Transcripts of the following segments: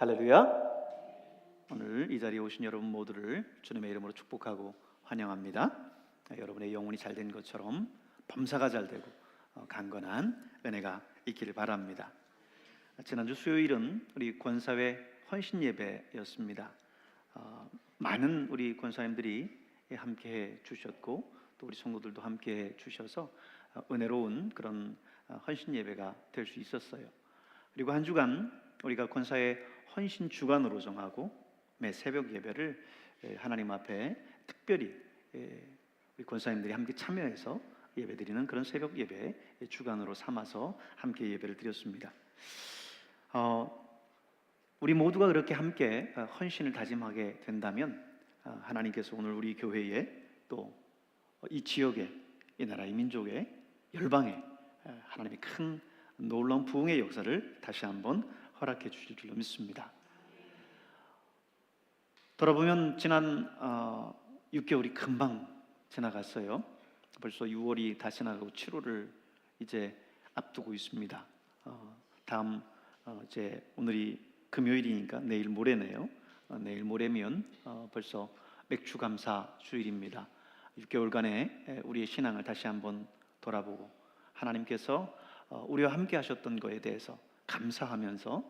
할렐루야. 오늘 이 자리에 오신 여러분 모두를 주님의 이름으로 축복하고 환영합니다. 여러분의 영혼이 잘된 것처럼 범사가 잘되고 강건한 은혜가 있기를 바랍니다. 지난주 수요일은 우리 권사회 헌신 예배였습니다. 많은 우리 권사님들이 함께해 주셨고 또 우리 성도들도 함께해 주셔서 은혜로운 그런 헌신 예배가 될 수 있었어요. 그리고 한 주간 우리가 권사회 헌신 주간으로 정하고 매 새벽 예배를 하나님 앞에 특별히 우리 권사님들이 함께 참여해서 예배드리는 그런 새벽 예배 주간으로 삼아서 함께 예배를 드렸습니다. 우리 모두가 그렇게 함께 헌신을 다짐하게 된다면 하나님께서 오늘 우리 교회에 또 이 지역에, 이 나라, 이 민족에, 열방에 하나님의 큰 놀라운 부흥의 역사를 다시 한번 허락해 주실 줄로 믿습니다. 돌아보면 지난 6개월이 금방 지나갔어요. 벌써 6월이 다 지나가고 7월을 이제 앞두고 있습니다. 다음 이제 오늘이 금요일이니까 내일 모레네요. 내일 모레면 벌써 맥주감사 주일입니다. 6개월간의 우리의 신앙을 다시 한번 돌아보고 하나님께서 우리와 함께 하셨던 것에 대해서 감사하면서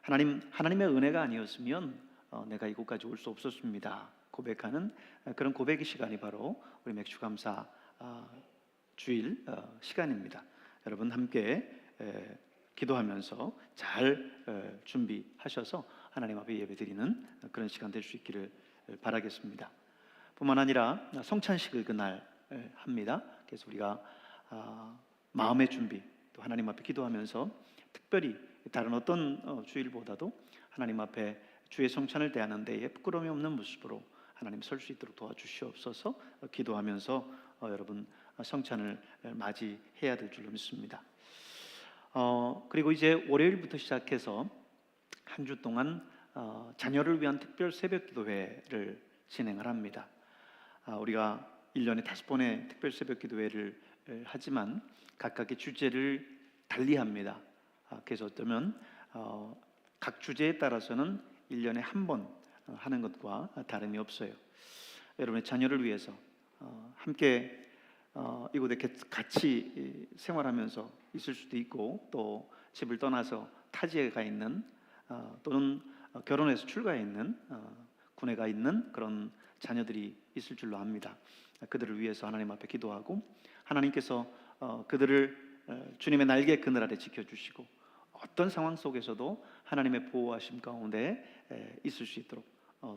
하나님의 은혜가 아니었으면 내가 이곳까지 올 수 없었습니다 고백하는 그런 고백의 시간이 바로 우리 맥주감사 주일 시간입니다. 여러분 함께 기도하면서 잘 준비하셔서 하나님 앞에 예배드리는 그런 시간 될 수 있기를 바라겠습니다. 뿐만 아니라 성찬식을 그날 합니다. 그래서 우리가 마음의 준비 또 하나님 앞에 기도하면서 특별히 다른 어떤 주일보다도 하나님 앞에 주의 성찬을 대하는 데에 부끄러움이 없는 모습으로 하나님 설 수 있도록 도와주시옵소서. 기도하면서 여러분 성찬을 맞이해야 될 줄로 믿습니다. 그리고 이제 월요일부터 시작해서 한 주 동안 자녀를 위한 특별 새벽 기도회를 진행을 합니다. 우리가 1년에 5번의 특별 새벽 기도회를 하지만 각각의 주제를 달리합니다. 그래서 어쩌면 각 주제에 따라서는 1년에 한 번 하는 것과 다름이 없어요. 여러분의 자녀를 위해서 함께 이곳에 같이 생활하면서 있을 수도 있고 또 집을 떠나서 타지에 가 있는 또는 결혼해서 출가해 있는 군에 가 있는 그런 자녀들이 있을 줄로 압니다. 그들을 위해서 하나님 앞에 기도하고 하나님께서 그들을 주님의 날개 그늘 아래 지켜주시고 어떤 상황 속에서도 하나님의 보호하심 가운데 있을 수 있도록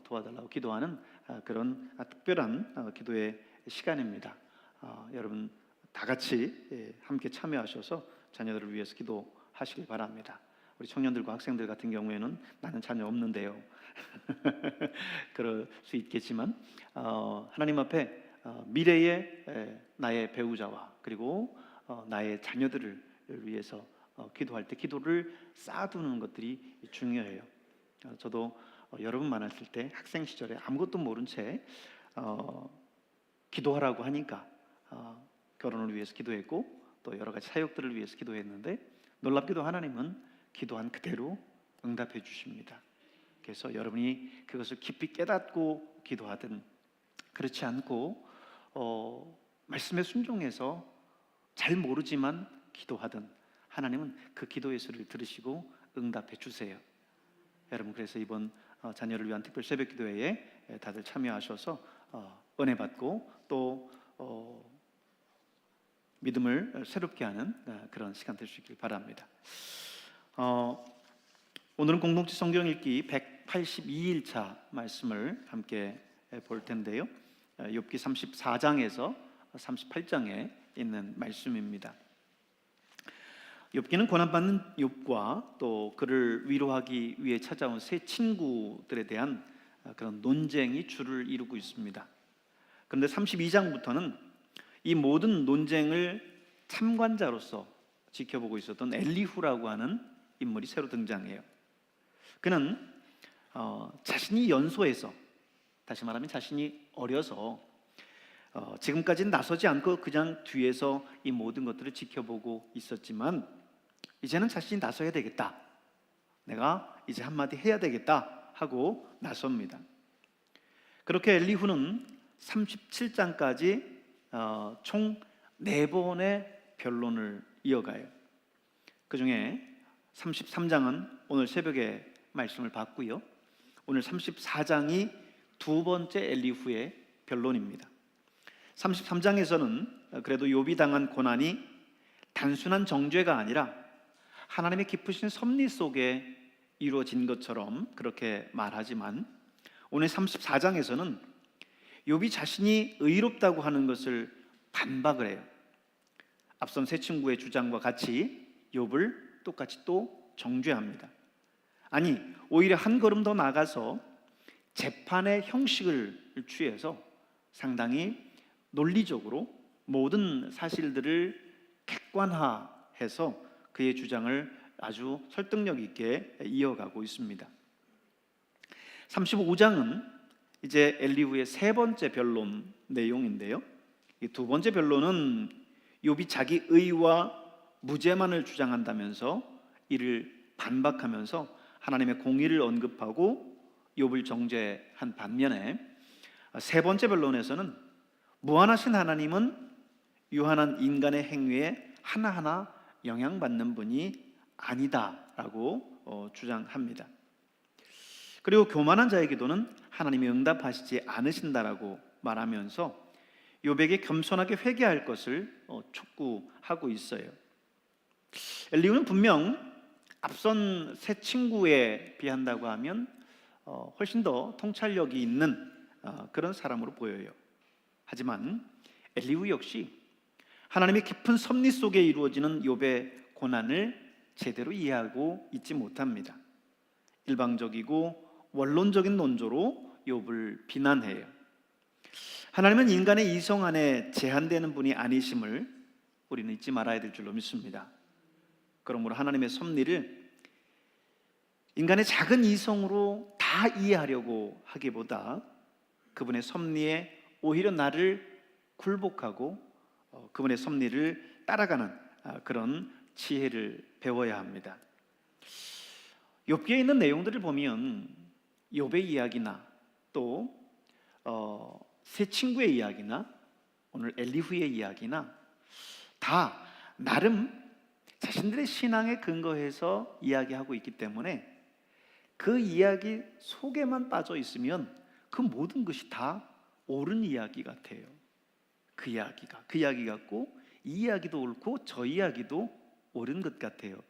도와달라고 기도하는 그런 특별한 기도의 시간입니다. 여러분 다 같이 함께 참여하셔서 자녀들을 위해서 기도하시길 바랍니다. 우리 청년들과 학생들 같은 경우에는 나는 자녀 없는데요. 그럴 수 있겠지만 하나님 앞에 미래의 나의 배우자와 그리고 나의 자녀들을 위해서 기도할 때 기도를 쌓아두는 것들이 중요해요. 저도 여러분 만났을 때 학생 시절에 아무것도 모른 채 기도하라고 하니까 결혼을 위해서 기도했고 또 여러 가지 사역들을 위해서 기도했는데 놀랍게도 하나님은 기도한 그대로 응답해 주십니다. 그래서 여러분이 그것을 깊이 깨닫고 기도하든 그렇지 않고 말씀에 순종해서 잘 모르지만 기도하든 하나님은 그 기도의 소리를 들으시고 응답해 주세요. 여러분 그래서 이번 자녀를 위한 특별 새벽 기도회에 다들 참여하셔서 은혜 받고 또 믿음을 새롭게 하는 그런 시간 될 수 있길 바랍니다. 오늘은 공동체 성경 읽기 182일차 말씀을 함께 볼 텐데요. 욥기 34장에서 38장에 있는 말씀입니다. 욥기는 고난받는 욥과 또 그를 위로하기 위해 찾아온 세 친구들에 대한 그런 논쟁이 주를 이루고 있습니다. 그런데 32장부터는 이 모든 논쟁을 참관자로서 지켜보고 있었던 엘리후라고 하는 인물이 새로 등장해요. 그는 자신이 연소해서, 다시 말하면 자신이 어려서 지금까지는 나서지 않고 그냥 뒤에서 이 모든 것들을 지켜보고 있었지만 이제는 자신이 나서야 되겠다 내가 이제 한마디 해야 되겠다 하고 나섭니다. 그렇게 엘리후는 37장까지 총 4번의 변론을 이어가요. 그 중에 33장은 오늘 새벽에 말씀을 받고요. 오늘 34장이 두 번째 엘리후의 변론입니다. 33장에서는 그래도 욥이 당한 고난이 단순한 정죄가 아니라 하나님의 깊으신 섭리 속에 이루어진 것처럼 그렇게 말하지만, 오늘 34장에서는 욥이 자신이 의롭다고 하는 것을 반박을 해요. 앞선 세 친구의 주장과 같이 욥을 똑같이 또 정죄합니다. 아니, 오히려 한 걸음 더 나가서 재판의 형식을 취해서 상당히 논리적으로 모든 사실들을 객관화해서 그의 주장을 아주 설득력 있게 이어가고 있습니다. 35장은 이제 엘리후의 세 번째 변론 내용인데요. 이 두 번째 변론은 욥이 자기 의와 무죄만을 주장한다면서 이를 반박하면서 하나님의 공의를 언급하고 욥을 정죄한 반면에, 세 번째 변론에서는 무한하신 하나님은 유한한 인간의 행위에 하나하나 영향받는 분이 아니다라고 주장합니다. 그리고 교만한 자의 기도는 하나님이 응답하시지 않으신다라고 말하면서 욥에게 겸손하게 회개할 것을 촉구하고 있어요. 엘리후는 분명 앞선 세 친구에 비한다고 하면 훨씬 더 통찰력이 있는 그런 사람으로 보여요. 하지만 엘리후 역시 하나님의 깊은 섭리 속에 이루어지는 욥의 고난을 제대로 이해하고 있지 못합니다. 일방적이고 원론적인 논조로 욥을 비난해요. 하나님은 인간의 이성 안에 제한되는 분이 아니심을 우리는 잊지 말아야 될 줄로 믿습니다. 그러므로 하나님의 섭리를 인간의 작은 이성으로 다 이해하려고 하기보다 그분의 섭리에 오히려 나를 굴복하고 그분의 섭리를 따라가는 그런 지혜를 배워야 합니다. 욥기에 있는 내용들을 보면 욥의 이야기나 또 세 친구의 이야기나 오늘 엘리후의 이야기나 다 나름 자신들의 신앙에 근거해서 이야기하고 있기 때문에 그 이야기 속에만 빠져 있으면 그 모든 것이 다 옳은 이야기 같아요. 그 이야기 같고 이 이야기도 옳고 저 이야기도 옳은 것 같아요.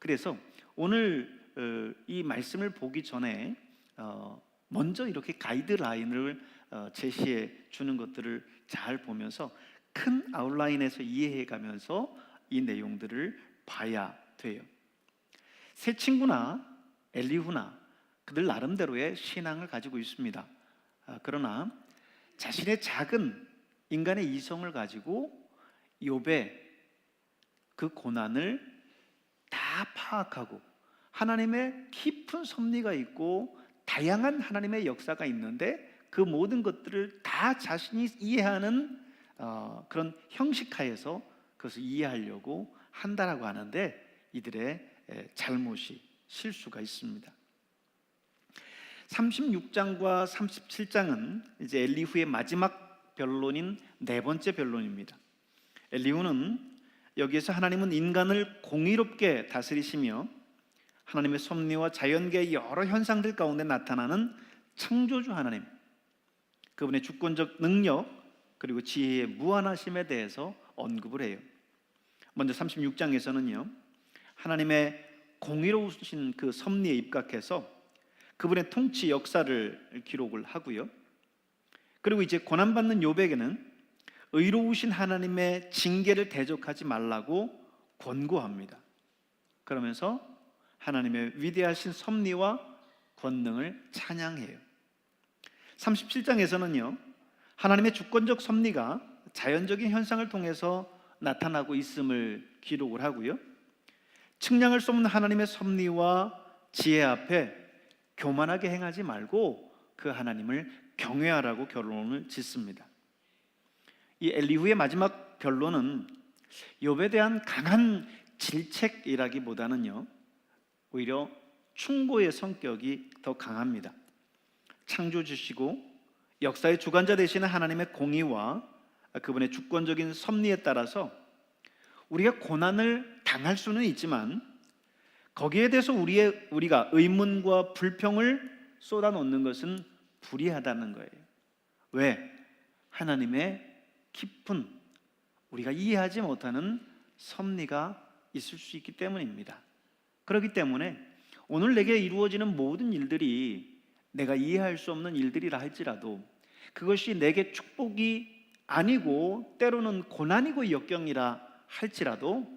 그래서 오늘 이 말씀을 보기 전에 먼저 이렇게 가이드라인을 제시해 주는 것들을 잘 보면서 큰 아웃라인에서 이해해 가면서 이 내용들을 봐야 돼요. 세 친구나 엘리후나 그들 나름대로의 신앙을 가지고 있습니다. 그러나 자신의 작은 인간의 이성을 가지고 욥의 그 고난을 다 파악하고 하나님의 깊은 섭리가 있고 다양한 하나님의 역사가 있는데 그 모든 것들을 다 자신이 이해하는 그런 형식하에서 그것을 이해하려고 한다라고 하는데 이들의 잘못이 실수가 있습니다. 36장과 37장은 이제 엘리후의 마지막 변론인 네 번째 변론입니다. 엘리후는 여기에서 하나님은 인간을 공의롭게 다스리시며 하나님의 섭리와 자연계의 여러 현상들 가운데 나타나는 창조주 하나님, 그분의 주권적 능력 그리고 지혜의 무한하심에 대해서 언급을 해요. 먼저 36장에서는요 하나님의 공의로우신 그 섭리에 입각해서 그분의 통치 역사를 기록을 하고요. 그리고 이제 고난받는 욥에게는 의로우신 하나님의 징계를 대적하지 말라고 권고합니다. 그러면서 하나님의 위대하신 섭리와 권능을 찬양해요. 37장에서는요 하나님의 주권적 섭리가 자연적인 현상을 통해서 나타나고 있음을 기록을 하고요. 측량할 수 없는 하나님의 섭리와 지혜 앞에 교만하게 행하지 말고 그 하나님을 경외하라고 결론을 짓습니다. 이 엘리후의 마지막 변론은 욥에 대한 강한 질책이라기보다는요 오히려 충고의 성격이 더 강합니다. 창조주시고 역사의 주관자 되시는 하나님의 공의와 그분의 주권적인 섭리에 따라서 우리가 고난을 당할 수는 있지만 거기에 대해서 우리가 의문과 불평을 쏟아놓는 것은 불이하다는 거예요. 왜? 하나님의 깊은 우리가 이해하지 못하는 섭리가 있을 수 있기 때문입니다. 그렇기 때문에 오늘 내게 이루어지는 모든 일들이 내가 이해할 수 없는 일들이라 할지라도 그것이 내게 축복이 아니고 때로는 고난이고 역경이라 할지라도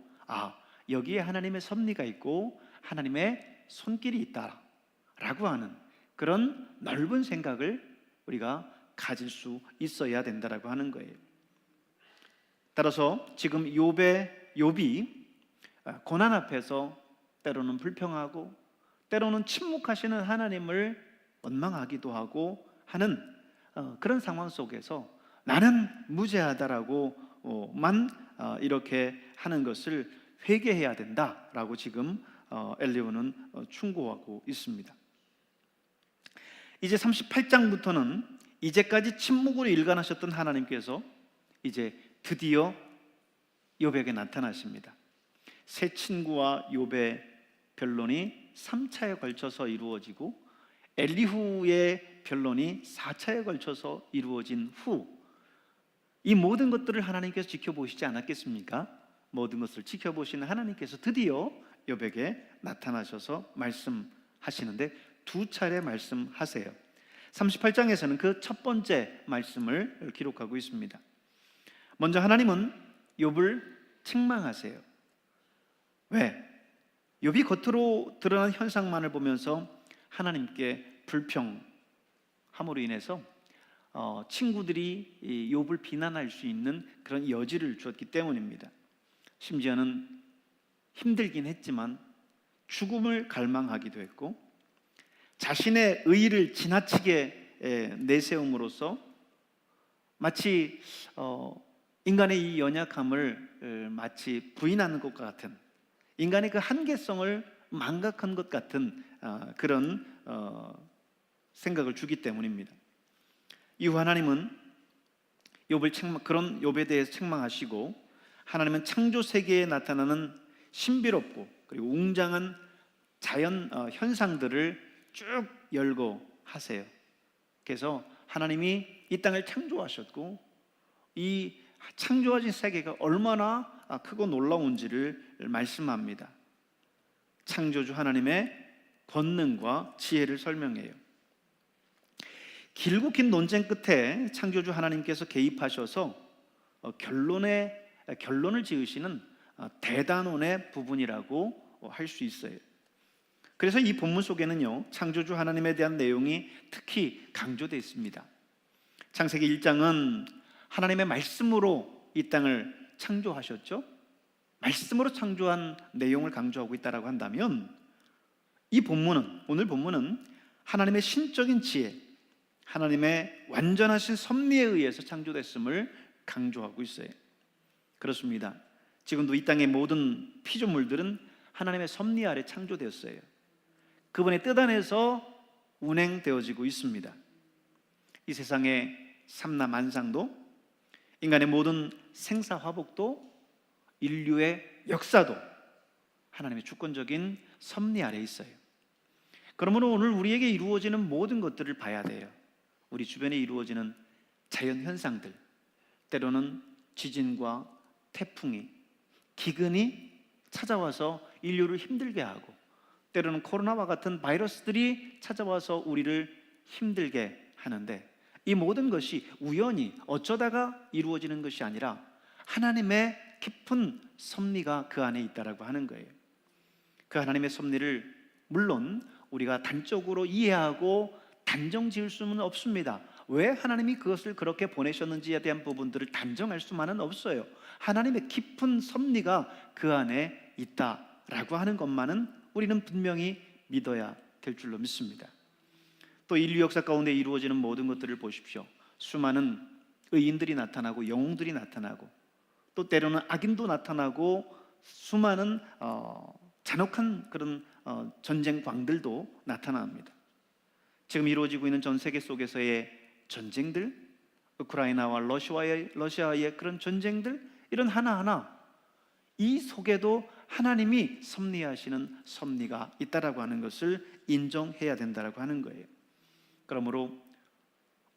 여기에 하나님의 섭리가 있고 하나님의 손길이 있다라고 하는 그런 넓은 생각을 우리가 가질 수 있어야 된다라고 하는 거예요. 따라서 지금 욥이 고난 앞에서 때로는 불평하고 때로는 침묵하시는 하나님을 원망하기도 하고 하는 그런 상황 속에서 나는 무죄하다라고만 이렇게 하는 것을 회개해야 된다라고 지금 엘리후는 충고하고 있습니다. 이제 38장부터는 이제까지 침묵으로 일관하셨던 하나님께서 이제 드디어 욥에게 나타나십니다. 새 친구와 욥의 변론이 3차에 걸쳐서 이루어지고 엘리후의 변론이 4차에 걸쳐서 이루어진 후 이 모든 것들을 하나님께서 지켜보시지 않았겠습니까? 모든 것을 지켜보시는 하나님께서 드디어 욥에게 나타나셔서 말씀하시는데 두 차례 말씀하세요. 38장에서는 그 첫 번째 말씀을 기록하고 있습니다. 먼저 하나님은 욥을 책망하세요. 왜? 욥이 겉으로 드러난 현상만을 보면서 하나님께 불평함으로 인해서 친구들이 욥을 비난할 수 있는 그런 여지를 주었기 때문입니다. 심지어는 힘들긴 했지만 죽음을 갈망하기도 했고 자신의 의의를 지나치게 내세움으로써 마치 인간의 이 연약함을 마치 부인하는 것과 같은 인간의 그 한계성을 망각한 것 같은 그런 생각을 주기 때문입니다. 이후 하나님은 그런 욥에 대해서 책망하시고 하나님은 창조 세계에 나타나는 신비롭고 그리고 웅장한 자연 현상들을 쭉 열거하세요. 그래서 하나님이 이 땅을 창조하셨고 이 창조하신 세계가 얼마나 크고 놀라운지를 말씀합니다. 창조주 하나님의 권능과 지혜를 설명해요. 길고 긴 논쟁 끝에 창조주 하나님께서 개입하셔서 결론을 지으시는 대단원의 부분이라고 할 수 있어요. 그래서 이 본문 속에는요 창조주 하나님에 대한 내용이 특히 강조되어 있습니다. 창세기 1장은 하나님의 말씀으로 이 땅을 창조하셨죠. 말씀으로 창조한 내용을 강조하고 있다고 한다면 오늘 본문은 하나님의 신적인 지혜, 하나님의 완전하신 섭리에 의해서 창조됐음을 강조하고 있어요. 그렇습니다. 지금도 이 땅의 모든 피조물들은 하나님의 섭리 아래 창조되었어요. 그분의 뜻 안에서 운행되어지고 있습니다. 이 세상의 삼라만상도 인간의 모든 생사화복도 인류의 역사도 하나님의 주권적인 섭리 아래 있어요. 그러므로 오늘 우리에게 이루어지는 모든 것들을 봐야 돼요. 우리 주변에 이루어지는 자연 현상들, 때로는 지진과 태풍이, 기근이 찾아와서 인류를 힘들게 하고 때로는 코로나와 같은 바이러스들이 찾아와서 우리를 힘들게 하는데 이 모든 것이 우연히 어쩌다가 이루어지는 것이 아니라 하나님의 깊은 섭리가 그 안에 있다라고 하는 거예요. 그 하나님의 섭리를 물론 우리가 단적으로 이해하고 단정 지을 수는 없습니다. 왜 하나님이 그것을 그렇게 보내셨는지에 대한 부분들을 단정할 수만은 없어요. 하나님의 깊은 섭리가 그 안에 있다라고 하는 것만은 우리는 분명히 믿어야 될 줄로 믿습니다. 또 인류 역사 가운데 이루어지는 모든 것들을 보십시오. 수많은 의인들이 나타나고 영웅들이 나타나고 또 때로는 악인도 나타나고 수많은 잔혹한 그런 전쟁광들도 나타납니다. 지금 이루어지고 있는 전 세계 속에서의 전쟁들, 우크라이나와 러시아의 그런 전쟁들, 이런 하나하나 이 속에도 하나님이 섭리하시는 섭리가 있다라고 하는 것을 인정해야 된다라고 하는 거예요. 그러므로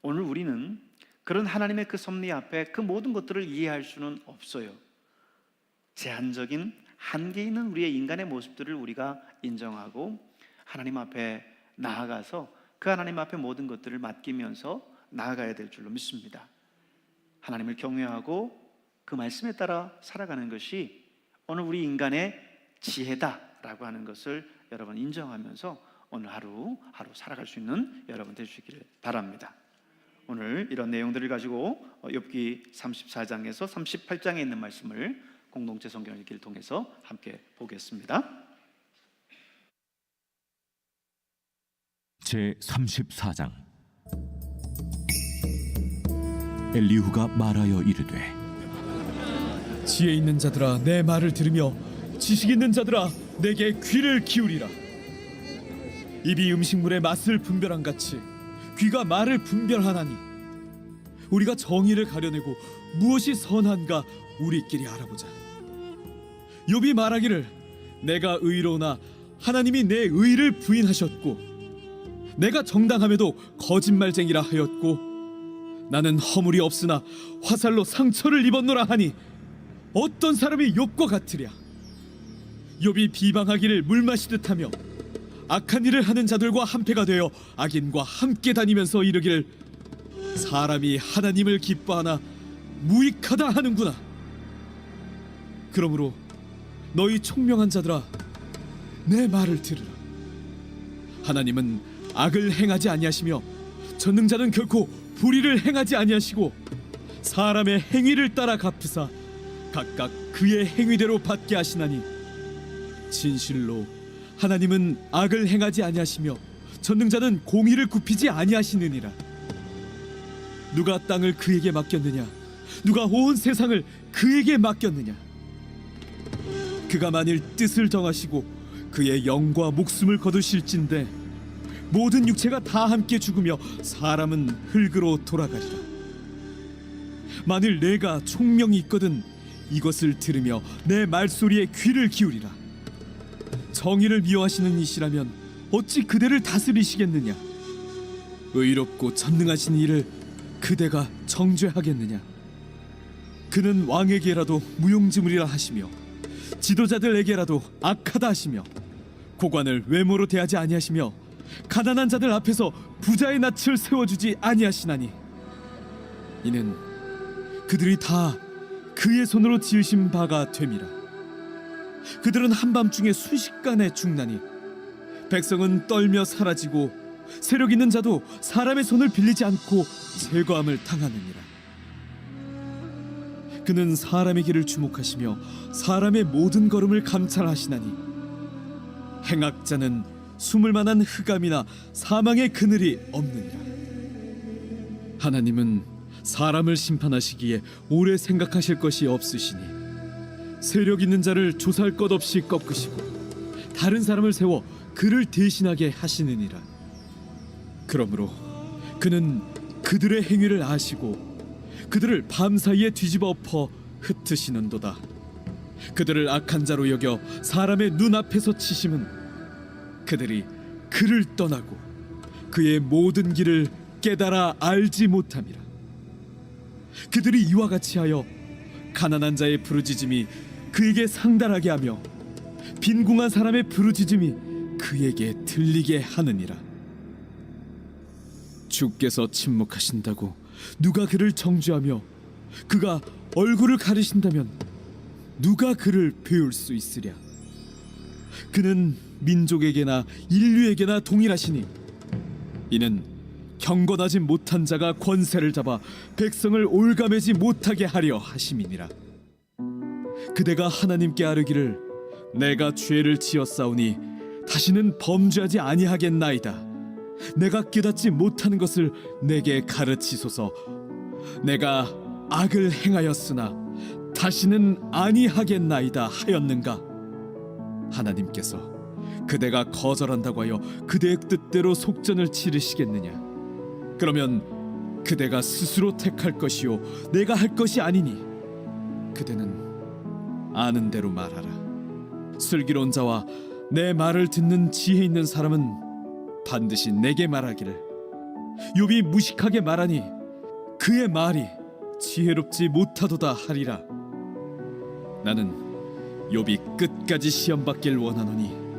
오늘 우리는 그런 하나님의 그 섭리 앞에 그 모든 것들을 이해할 수는 없어요. 제한적인 한계 있는 우리의 인간의 모습들을 우리가 인정하고 하나님 앞에 나아가서 그 하나님 앞에 모든 것들을 맡기면서 나아가야 될 줄로 믿습니다. 하나님을 경외하고 그 말씀에 따라 살아가는 것이 오늘 우리 인간의 지혜다라고 하는 것을 여러분 인정하면서 오늘 하루 살아갈 수 있는 여러분 되시기를 바랍니다. 오늘 이런 내용들을 가지고 욥기 34장에서 38장에 있는 말씀을 공동체 성경 읽기를 통해서 함께 보겠습니다. 제 34장. 엘리후가 말하여 이르되 지혜 있는 자들아 내 말을 들으며 지식 있는 자들아 내게 귀를 기울이라. 입이 음식물의 맛을 분별한 같이 귀가 말을 분별하나니 우리가 정의를 가려내고 무엇이 선한가 우리끼리 알아보자. 욥이 말하기를 내가 의로우나 하나님이 내 의를 부인하셨고 내가 정당함에도 거짓말쟁이라 하였고 나는 허물이 없으나 화살로 상처를 입었노라 하니 어떤 사람이 욥과 같으랴. 욥이 비방하기를 물 마시듯 하며 악한 일을 하는 자들과 한패가 되어 악인과 함께 다니면서 이르기를 사람이 하나님을 기뻐하나 무익하다 하는구나. 그러므로 너희 총명한 자들아 내 말을 들으라. 하나님은 악을 행하지 아니하시며 전능자는 결코 불의를 행하지 아니하시고 사람의 행위를 따라 갚으사 각각 그의 행위대로 받게 하시나니 진실로 하나님은 악을 행하지 아니하시며 전능자는 공의를 굽히지 아니하시느니라. 누가 땅을 그에게 맡겼느냐? 누가 온 세상을 그에게 맡겼느냐? 그가 만일 뜻을 정하시고 그의 영과 목숨을 거두실진데 모든 육체가 다 함께 죽으며 사람은 흙으로 돌아가리라. 만일 내가 총명이 있거든 이것을 들으며 내 말소리에 귀를 기울이라. 정의를 미워하시는 이시라면 어찌 그대를 다스리시겠느냐? 의롭고 전능하신 이를 그대가 정죄하겠느냐? 그는 왕에게라도 무용지물이라 하시며 지도자들에게라도 악하다 하시며 고관을 외모로 대하지 아니하시며 가난한 자들 앞에서 부자의 낯을 세워주지 아니하시나니 이는 그들이 다 그의 손으로 지으신 바가 됨이라. 그들은 한밤중에 순식간에 죽나니 백성은 떨며 사라지고 세력 있는 자도 사람의 손을 빌리지 않고 제거함을 당하느니라. 그는 사람의 길을 주목하시며 사람의 모든 걸음을 감찰하시나니 행악자는 숨을 만한 흑암이나 사망의 그늘이 없느니라. 하나님은 사람을 심판하시기에 오래 생각하실 것이 없으시니 세력 있는 자를 조사할 것 없이 꺾으시고 다른 사람을 세워 그를 대신하게 하시느니라. 그러므로 그는 그들의 행위를 아시고 그들을 밤사이에 뒤집어 엎어 흩으시는도다. 그들을 악한 자로 여겨 사람의 눈앞에서 치심은 그들이 그를 떠나고 그의 모든 길을 깨달아 알지 못함이라. 그들이 이와 같이 하여 가난한 자의 부르짖음이 그에게 상달하게 하며 빈궁한 사람의 부르짖음이 그에게 들리게 하느니라. 주께서 침묵하신다고 누가 그를 정죄하며 그가 얼굴을 가리신다면 누가 그를 배울 수 있으랴. 그는 민족에게나 인류에게나 동일하시니 이는 경건하지 못한 자가 권세를 잡아 백성을 올가매지 못하게 하려 하심이니라. 그대가 하나님께 아뢰기를 내가 죄를 지었사오니 다시는 범죄하지 아니하겠나이다. 내가 깨닫지 못하는 것을 내게 가르치소서. 내가 악을 행하였으나 다시는 아니하겠나이다 하였는가? 하나님께서 그대가 거절한다고 하여 그대의 뜻대로 속전을 치르시겠느냐? 그러면 그대가 스스로 택할 것이요 내가 할 것이 아니니 그대는 아는 대로 말하라. 슬기로운 자와 내 말을 듣는 지혜 있는 사람은 반드시 내게 말하기를, 욥이 무식하게 말하니 그의 말이 지혜롭지 못하도다 하리라. 나는 욥이 끝까지 시험받길 원하노니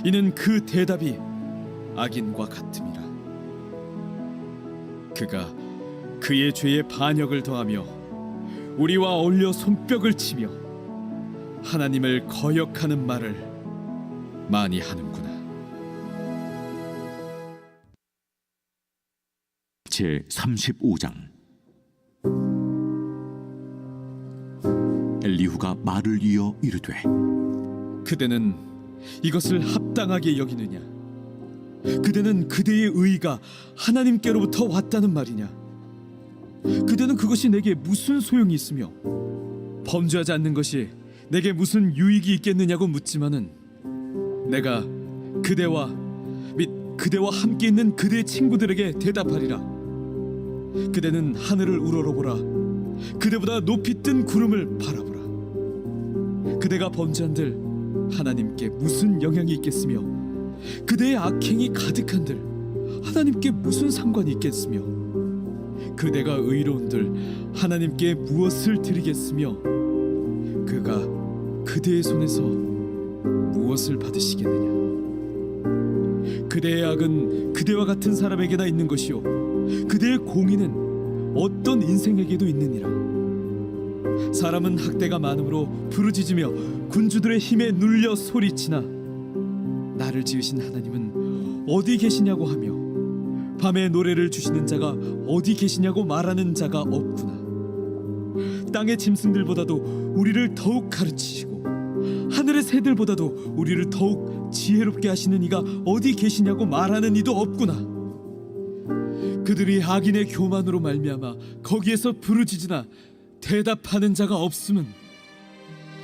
이는 그 대답이 악인과 같음이라. 그가 그의 죄에 반역을 더하며 우리와 어울려 손뼉을 치며 하나님을 거역하는 말을 많이 하는구나. 제 35장. 엘리후가 말을 이어 이르되 그대는 이것을 합당하게 여기느냐? 그대는 그대의 의가 하나님께로부터 왔다는 말이냐? 그대는 그것이 내게 무슨 소용이 있으며 범죄하지 않는 것이 내게 무슨 유익이 있겠느냐고 묻지만은 내가 그대와 및 그대와 함께 있는 그대의 친구들에게 대답하리라. 그대는 하늘을 우러러보라. 그대보다 높이 뜬 구름을 바라보라. 그대가 범죄한들 하나님께 무슨 영향이 있겠으며 그대의 악행이 가득한들 하나님께 무슨 상관이 있겠으며 그대가 의로운들 하나님께 무엇을 드리겠으며 그가 그대의 손에서 무엇을 받으시겠느냐? 그대의 악은 그대와 같은 사람에게나 있는 것이요 그대의 공의는 어떤 인생에게도 있느니라. 사람은 학대가 많으므로 부르짖으며 군주들의 힘에 눌려 소리치나 나를 지으신 하나님은 어디 계시냐고 하며 밤에 노래를 주시는 자가 어디 계시냐고 말하는 자가 없구나. 땅의 짐승들보다도 우리를 더욱 가르치시고 하늘의 새들보다도 우리를 더욱 지혜롭게 하시는 이가 어디 계시냐고 말하는 이도 없구나. 그들이 악인의 교만으로 말미암아 거기에서 부르짖으나 대답하는 자가 없음은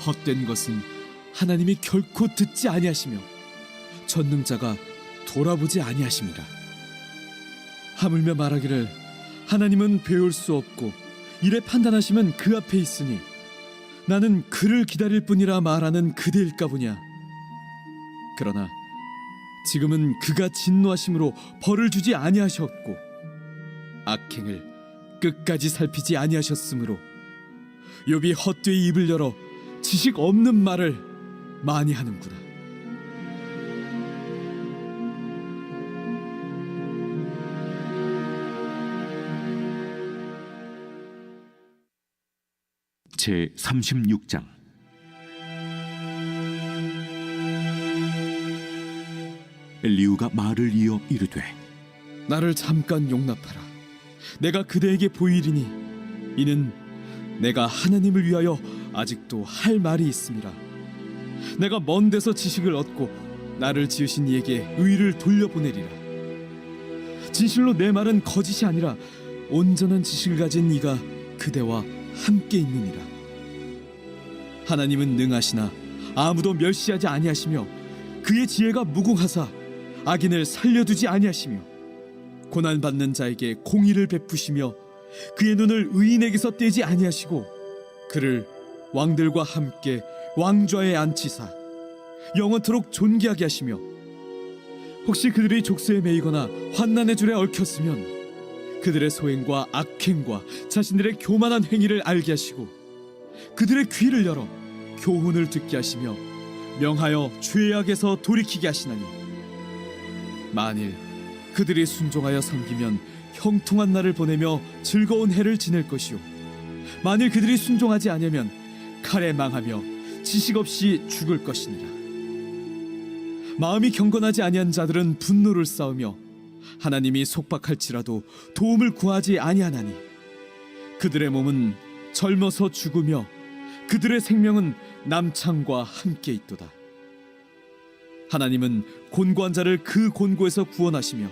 헛된 것은 하나님이 결코 듣지 아니하시며 전능자가 돌아보지 아니하심이라. 하물며 말하기를 하나님은 배울 수 없고 이래 판단하시면 그 앞에 있으니 나는 그를 기다릴 뿐이라 말하는 그대일까 보냐. 그러나 지금은 그가 진노하심으로 벌을 주지 아니하셨고 악행을 끝까지 살피지 아니하셨으므로 욥이 헛되이 입을 열어 지식 없는 말을 많이 하는구나. 제 36장. 엘리후가 말을 이어 이르되 나를 잠깐 용납하라. 내가 그대에게 보이리니 이는 내가 하나님을 위하여 아직도 할 말이 있음이라. 내가 먼 데서 지식을 얻고 나를 지으신 이에게 의를 돌려보내리라. 진실로 내 말은 거짓이 아니라 온전한 지식을 가진 이가 그대와 함께 있느니라. 하나님은 능하시나 아무도 멸시하지 아니하시며 그의 지혜가 무궁하사 악인을 살려두지 아니하시며 고난받는 자에게 공의를 베푸시며 그의 눈을 의인에게서 떼지 아니하시고 그를 왕들과 함께 왕좌에 앉히사 영원토록 존귀하게 하시며 혹시 그들이 족쇄에 매이거나 환난의 줄에 얽혔으면 그들의 소행과 악행과 자신들의 교만한 행위를 알게 하시고 그들의 귀를 열어 교훈을 듣게 하시며 명하여 죄악에서 돌이키게 하시나니 만일 그들이 순종하여 섬기면 형통한 날을 보내며 즐거운 해를 지낼 것이요 만일 그들이 순종하지 아니하면 칼에 망하며 지식 없이 죽을 것이니라. 마음이 경건하지 아니한 자들은 분노를 쌓으며 하나님이 속박할지라도 도움을 구하지 아니하나니 그들의 몸은 젊어서 죽으며 그들의 생명은 남창과 함께 있도다. 하나님은 곤고한 자를 그 곤고에서 구원하시며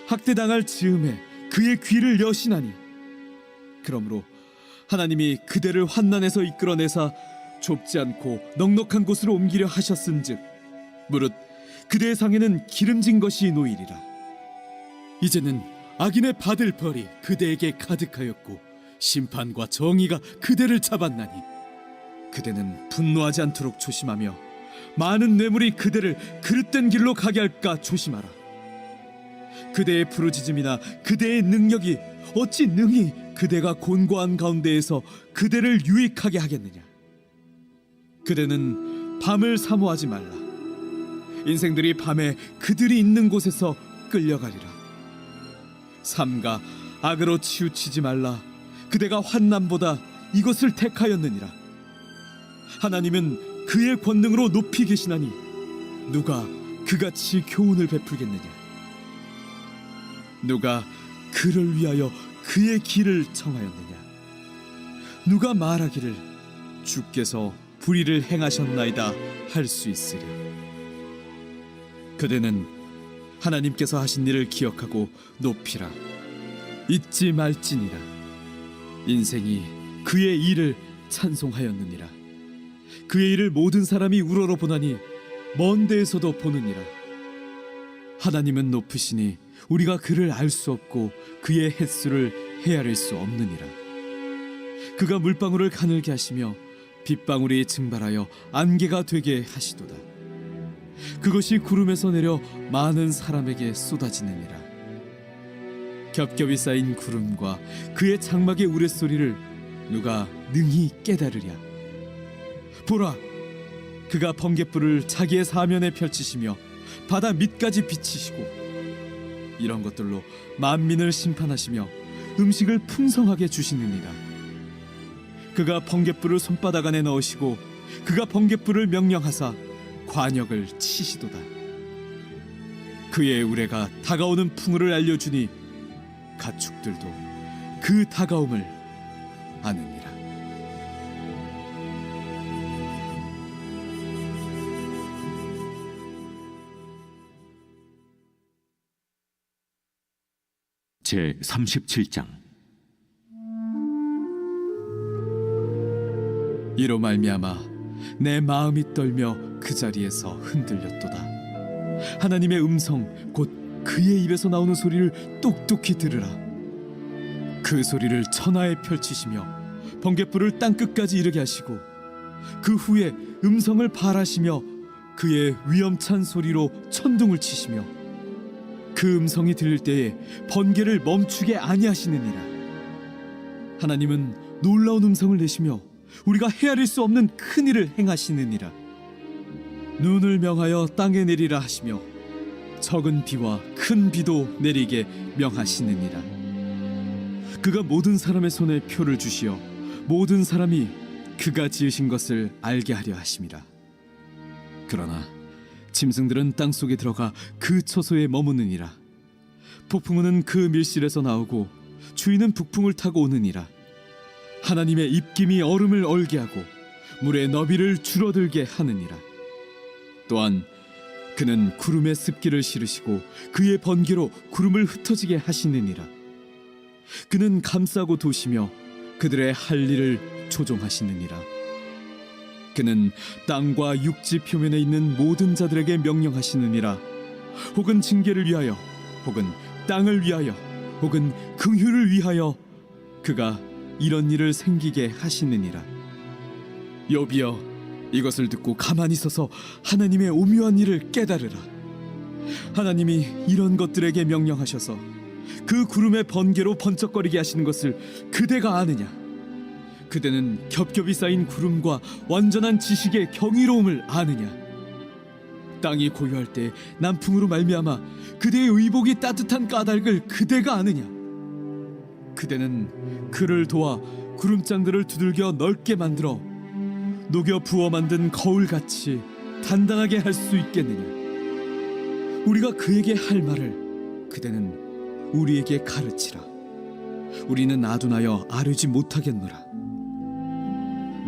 학대당할 즈음에 그의 귀를 여시나니 그러므로 하나님이 그대를 환난에서 이끌어내사 좁지 않고 넉넉한 곳으로 옮기려 하셨은즉 무릇 그대의 상에는 기름진 것이 놓이리라. 이제는 악인의 받을 벌이 그대에게 가득하였고 심판과 정의가 그대를 잡았나니 그대는 분노하지 않도록 조심하며 많은 뇌물이 그대를 그릇된 길로 가게 할까 조심하라. 그대의 부르짖음이나 그대의 능력이 어찌 능히 그대가 곤고한 가운데에서 그대를 유익하게 하겠느냐. 그대는 밤을 사모하지 말라. 인생들이 밤에 그들이 있는 곳에서 끌려가리라. 삼가 악으로 치우치지 말라. 그대가 환난보다 이것을 택하였느니라. 하나님은 그의 권능으로 높이 계시나니 누가 그같이 교훈을 베풀겠느냐. 누가 그를 위하여 그의 길을 청하였느냐. 누가 말하기를 주께서 불의를 행하셨나이다 할 수 있으랴. 그대는 하나님께서 하신 일을 기억하고 높이라. 잊지 말지니라. 인생이 그의 일을 찬송하였느니라. 그의 일을 모든 사람이 우러러 보나니 먼 데에서도 보느니라. 하나님은 높으시니 우리가 그를 알 수 없고 그의 횟수를 헤아릴 수 없느니라. 그가 물방울을 가늘게 하시며 빗방울이 증발하여 안개가 되게 하시도다. 그것이 구름에서 내려 많은 사람에게 쏟아지느니라. 겹겹이 쌓인 구름과 그의 장막의 우레소리를 누가 능히 깨달으랴. 보라, 그가 번갯불을 자기의 사면에 펼치시며 바다 밑까지 비치시고 이런 것들로 만민을 심판하시며 음식을 풍성하게 주시느니라. 그가 번갯불을 손바닥 안에 넣으시고 그가 번갯불을 명령하사 관역을 치시도다. 그의 우레가 다가오는 풍우를 알려주니 가축들도 그 다가옴을 아느니라. 제 37장. 이로 말미암아 내 마음이 떨며 그 자리에서 흔들렸도다. 하나님의 음성 곧 그의 입에서 나오는 소리를 똑똑히 들으라. 그 소리를 천하에 펼치시며 번갯불을 땅끝까지 이르게 하시고 그 후에 음성을 발하시며 그의 위엄찬 소리로 천둥을 치시며 그 음성이 들릴 때에 번개를 멈추게 아니하시느니라. 하나님은 놀라운 음성을 내시며 우리가 헤아릴 수 없는 큰 일을 행하시느니라. 눈을 명하여 땅에 내리라 하시며 적은 비와 큰 비도 내리게 명하시느니라. 그가 모든 사람의 손에 표를 주시어 모든 사람이 그가 지으신 것을 알게 하려 하심이라. 그러나 짐승들은 땅속에 들어가 그 처소에 머무느니라. 폭풍우는 그 밀실에서 나오고 추위는 북풍을 타고 오느니라. 하나님의 입김이 얼음을 얼게 하고 물의 너비를 줄어들게 하느니라. 또한 그는 구름에 습기를 실으시고 그의 번개로 구름을 흩어지게 하시느니라. 그는 감싸고 도시며 그들의 할 일을 조종하시느니라. 그는 땅과 육지 표면에 있는 모든 자들에게 명령하시느니라. 혹은 징계를 위하여 혹은 땅을 위하여 혹은 긍휼을 위하여 그가 이런 일을 생기게 하시느니라. 여비여, 이것을 듣고 가만히 서서 하나님의 오묘한 일을 깨달으라. 하나님이 이런 것들에게 명령하셔서 그 구름의 번개로 번쩍거리게 하시는 것을 그대가 아느냐? 그대는 겹겹이 쌓인 구름과 완전한 지식의 경이로움을 아느냐? 땅이 고요할 때 남풍으로 말미암아 그대의 의복이 따뜻한 까닭을 그대가 아느냐? 그대는 그를 도와 구름장들을 두들겨 넓게 만들어 녹여 부어 만든 거울같이 단단하게 할 수 있겠느냐? 우리가 그에게 할 말을 그대는 우리에게 가르치라. 우리는 아둔하여 아뢰지 못하겠노라.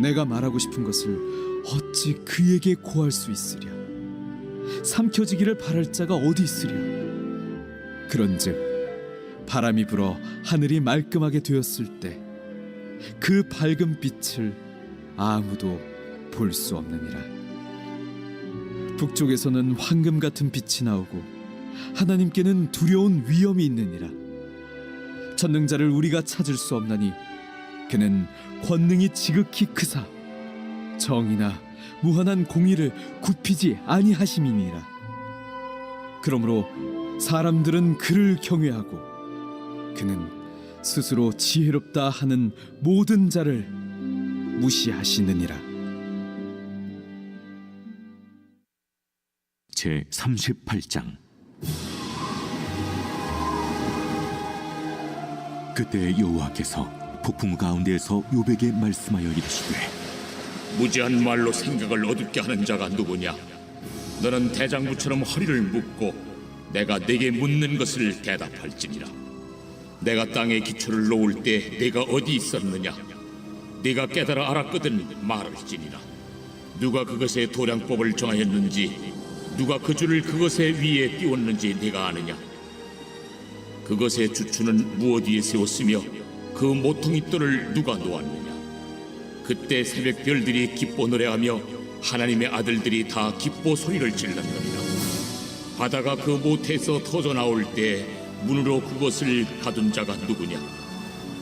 내가 말하고 싶은 것을 어찌 그에게 고할 수 있으랴? 삼켜지기를 바랄 자가 어디 있으랴? 그런즉 바람이 불어 하늘이 말끔하게 되었을 때 그 밝은 빛을 아무도 볼 수 없느니라. 북쪽에서는 황금 같은 빛이 나오고 하나님께는 두려운 위엄이 있느니라. 전능자를 우리가 찾을 수 없나니 그는 권능이 지극히 크사 정의나 무한한 공의를 굽히지 아니하심이니라. 그러므로 사람들은 그를 경외하고 그는 스스로 지혜롭다 하는 모든 자를 무시하시느니라. 제 38장. 그때 여호와께서 폭풍 가운데에서 욥에게 말씀하여 이르시되 무지한 말로 생각을 어둡게 하는 자가 누구냐? 너는 대장부처럼 허리를 묶고 내가 네게 묻는 것을 대답할지니라. 내가 땅에 기초를 놓을 때 네가 어디 있었느냐? 네가 깨달아 알았거든 말할지니라. 누가 그것의 도량법을 정하였는지 누가 그 줄을 그것의 위에 띄웠는지 네가 아느냐? 그것의 주추는 무엇 위에 세웠으며 그 모퉁이 돌을 누가 놓았느냐? 그때 새벽 별들이 기뻐 노래하며 하나님의 아들들이 다 기뻐 소리를 질렀느니라. 바다가 그 모태에서 터져 나올 때 문으로 그것을 가둔 자가 누구냐?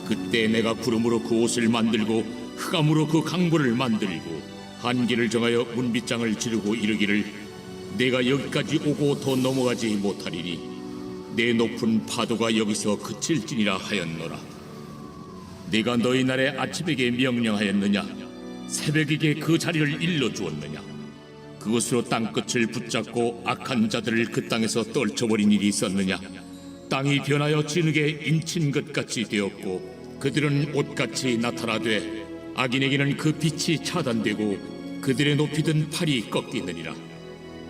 그때 내가 구름으로 그 옷을 만들고 흑암으로 그 강보를 만들고 한계를 정하여 문빗장을 지르고 이르기를 내가 여기까지 오고 더 넘어가지 못하리니 내 높은 파도가 여기서 그칠지니라 하였노라. 네가 너희 날에 아침에게 명령하였느냐? 새벽에게 그 자리를 일러주었느냐? 그것으로 땅끝을 붙잡고 악한 자들을 그 땅에서 떨쳐버린 일이 있었느냐? 땅이 변하여 진흙에 인친 것 같이 되었고 그들은 옷같이 나타나되 악인에게는 그 빛이 차단되고 그들의 높이 든 팔이 꺾이느니라.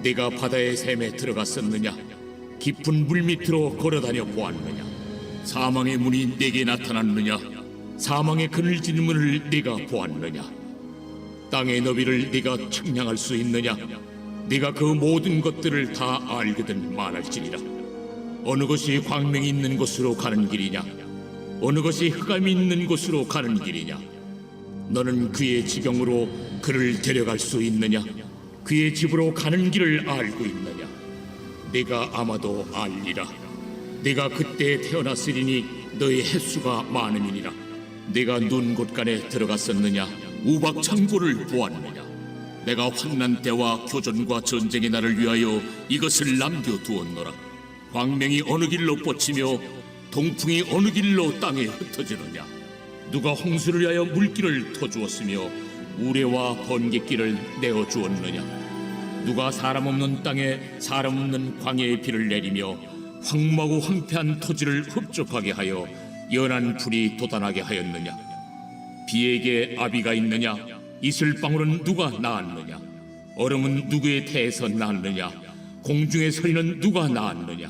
네가 바다의 샘에 들어갔었느냐? 깊은 물 밑으로 걸어다녀 보았느냐? 사망의 문이 네게 나타났느냐? 사망의 그늘진 문을 네가 보았느냐? 땅의 너비를 네가 측량할 수 있느냐? 네가 그 모든 것들을 다 알거든 말할지니라. 어느 것이 광명이 있는 곳으로 가는 길이냐? 어느 것이 흑암이 있는 곳으로 가는 길이냐? 너는 그의 지경으로 그를 데려갈 수 있느냐? 그의 집으로 가는 길을 알고 있느냐? 네가 아마도 알리라. 네가 그때 태어났으리니 너의 횟수가 많음이니라. 네가 눈 곳간에 들어갔었느냐? 우박 창고를 보았느냐? 내가 환난 때와 교전과 전쟁의 날을 위하여 이것을 남겨두었노라. 광명이 어느 길로 뻗치며 동풍이 어느 길로 땅에 흩어지느냐? 누가 홍수를 위하여 물길을 터주었으며 우레와 번갯길을 내어주었느냐? 누가 사람 없는 땅에 사람 없는 광야의 비를 내리며 황무하고 황폐한 토지를 흡족하게 하여 연한 풀이 돋아나게 하였느냐? 비에게 아비가 있느냐? 이슬방울은 누가 낳았느냐? 얼음은 누구의 태에서 낳았느냐? 공중의 서리는 누가 낳았느냐?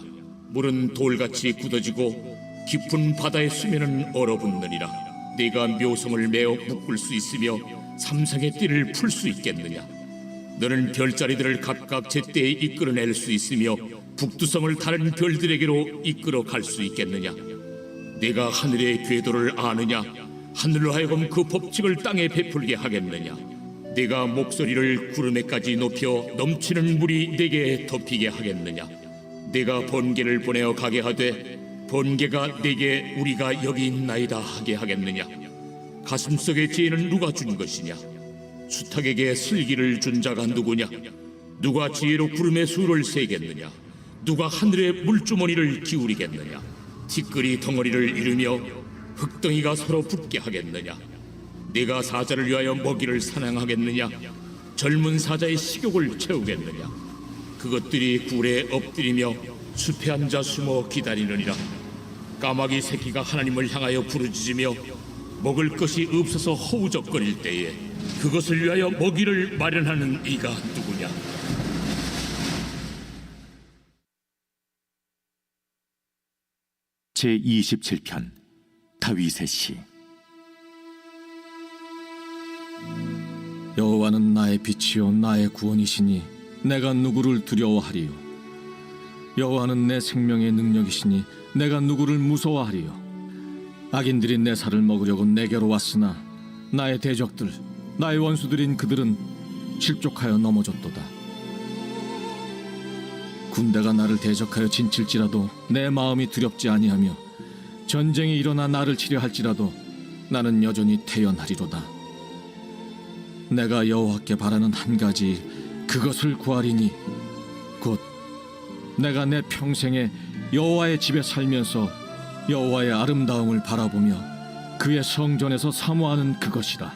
물은 돌같이 굳어지고 깊은 바다의 수면은 얼어붙느니라. 네가 묘성을 메어 묶을 수 있으며 삼성의 띠를 풀 수 있겠느냐? 너는 별자리들을 각각 제때에 이끌어낼 수 있으며 북두성을 다른 별들에게로 이끌어 갈 수 있겠느냐? 네가 하늘의 궤도를 아느냐? 하늘로 하여금 그 법칙을 땅에 베풀게 하겠느냐? 네가 목소리를 구름에까지 높여 넘치는 물이 네게 덮이게 하겠느냐? 네가 번개를 보내어 가게 하되 번개가 네게 우리가 여기 있나이다 하게 하겠느냐? 가슴속의 지혜는 누가 준 것이냐? 수탉에게 슬기를 준 자가 누구냐? 누가 지혜로 구름의 수를 세겠느냐? 누가 하늘의 물주머니를 기울이겠느냐? 티끌이 덩어리를 이루며 흙덩이가 서로 붙게 하겠느냐? 네가 사자를 위하여 먹이를 사냥하겠느냐? 젊은 사자의 식욕을 채우겠느냐? 그것들이 굴에 엎드리며 숲에 앉아 숨어 기다리느니라. 까마귀 새끼가 하나님을 향하여 부르짖으며 먹을 것이 없어서 허우적거릴 때에 그것을 위하여 먹이를 마련하는 이가 누구냐? 제27편 다윗의 시. 여호와는 나의 빛이요 나의 구원이시니 내가 누구를 두려워하리요? 여호와는 내 생명의 능력이시니 내가 누구를 무서워하리요? 악인들이 내 살을 먹으려고 내게로 왔으나 나의 대적들 나의 원수들인 그들은 실족하여 넘어졌도다. 군대가 나를 대적하여 진칠지라도 내 마음이 두렵지 아니하며 전쟁이 일어나 나를 치려 할지라도 나는 여전히 태연하리로다. 내가 여호와께 바라는 한 가지 그것을 구하리니 곧 내가 내 평생에 여호와의 집에 살면서 여호와의 아름다움을 바라보며 그의 성전에서 사모하는 그것이다.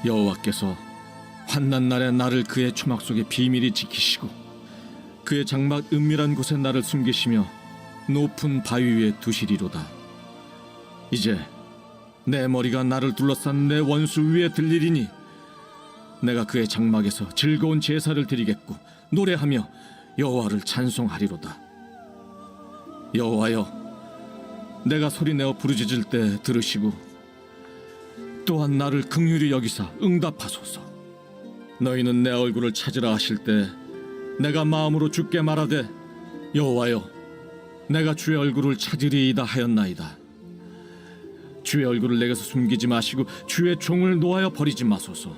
여호와께서 환난 날에 나를 그의 초막 속에 비밀히 지키시고 그의 장막 은밀한 곳에 나를 숨기시며 높은 바위 위에 두시리로다. 이제 내 머리가 나를 둘러싼 내 원수 위에 들리리니 내가 그의 장막에서 즐거운 제사를 드리겠고 노래하며 여호와를 찬송하리로다. 여호와여, 내가 소리내어 부르짖을 때 들으시고 또한 나를 긍휼히 여기사 응답하소서. 너희는 내 얼굴을 찾으라 하실 때 내가 마음으로 주께 말하되 여호와여, 내가 주의 얼굴을 찾으리이다 하였나이다. 주의 얼굴을 내게서 숨기지 마시고 주의 종을 놓아여 버리지 마소서.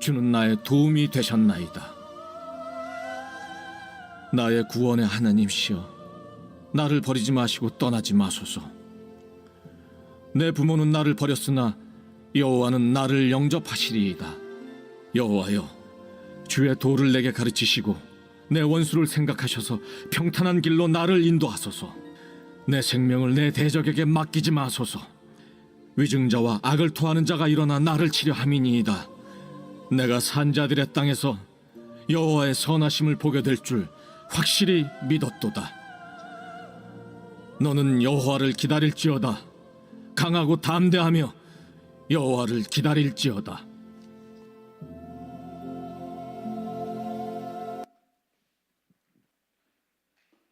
주는 나의 도움이 되셨나이다. 나의 구원의 하나님시여, 나를 버리지 마시고 떠나지 마소서. 내 부모는 나를 버렸으나 여호와는 나를 영접하시리이다. 여호와여, 주의 도를 내게 가르치시고 내 원수를 생각하셔서 평탄한 길로 나를 인도하소서. 내 생명을 내 대적에게 맡기지 마소서. 위증자와 악을 토하는 자가 일어나 나를 치려 함이니이다. 내가 산자들의 땅에서 여호와의 선하심을 보게 될 줄 확실히 믿었도다. 너는 여호와를 기다릴지어다. 강하고 담대하며 여호와를 기다릴지어다.